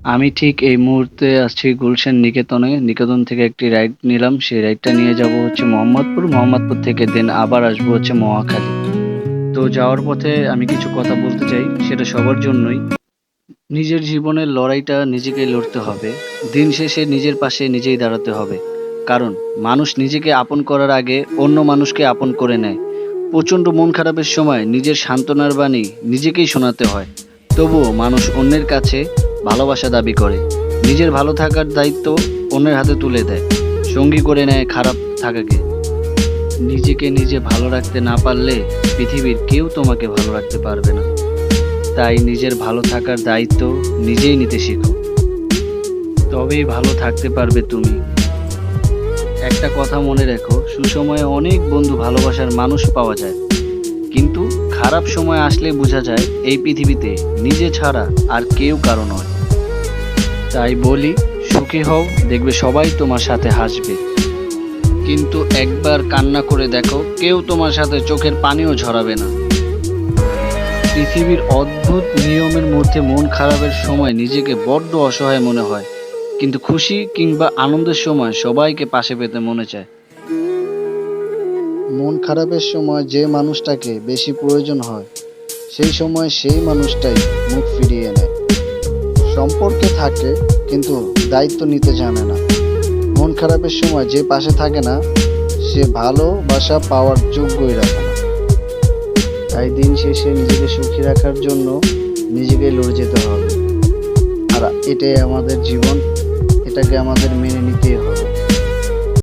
আমি ঠিক এই মুহূর্তে আছি গুলশান নিকেতনে। নিকেতন থেকে একটি রাইড নিলাম। সেই রাইডটা নিয়ে যাব হচ্ছে মোহাম্মদপুর। মোহাম্মদপুর থেকে দেন আবার আসবো হচ্ছে মহাখালী। তো যাওয়ার পথে আমি কিছু কথা বলতে চাই, সেটা সবার জন্যই। নিজের জীবনের লড়াইটা নিজেকেই লড়তে হবে। দিন শেষে নিজের পাশে নিজেই দাঁড়াতে হবে। কারণ মানুষ নিজেকে আপন করার আগে অন্য মানুষকে আপন করে নেয়। প্রচণ্ড মন খারাপের সময় নিজের সান্ত্বনার বাণী নিজেকেই শোনাতে হয়। তবুও মানুষ অন্যের কাছে ভালোবাসা দাবি করে। নিজের ভালো থাকার দায়িত্ব অন্যের হাতে তুলে দেয়। সঙ্গী করে নেয় খারাপ থাকাকে। নিজেকে নিজে ভালো রাখতে না পারলে পৃথিবীর কেউ তোমাকে ভালো রাখতে পারবে না। তাই নিজের ভালো থাকার দায়িত্ব নিজেই নিতে শেখো। তবেই ভালো থাকতে পারবে তুমি। একটা কথা মনে রেখো, সুসময়ে অনেক বন্ধু, ভালোবাসার মানুষ পাওয়া যায়, কিন্তু খারাপ সময় আসলে বোঝা যায় এই পৃথিবীতে নিজে ছাড়া আর কেউ কারো নয়। তাই বলি, সুখী হও, দেখবে সবাই তোমার সাথে হাসবে। কিন্তু একবার কান্না করে দেখো, কেউ তোমার সাথে চোখের পানিও ঝরাবে না। পৃথিবীর অদ্ভুত নিয়মের মধ্যে মন খারাপের সময় নিজেকে বড্ড অসহায় মনে হয়, কিন্তু খুশি কিংবা আনন্দের সময় সবাইকে পাশে পেতে মনে চায়। মন খারাপের সময় যে মানুষটাকে বেশি প্রয়োজন হয়, সেই সময় সেই মানুষটাই মুখ ফিরিয়ে নেয়। সম্পর্কে থাকে কিন্তু দায়িত্ব নিতে জানে না। মন খারাপের সময় যে পাশে থাকে না, সে ভালোবাসা পাওয়ার যোগ্যই রাখে না। তাই দিন শেষে নিজেকে সুখী রাখার জন্য নিজেকেই লড়ে যেতে হবে। আর এটাই আমাদের জীবন, এটাকে আমাদের মেনে নিতেই হবে।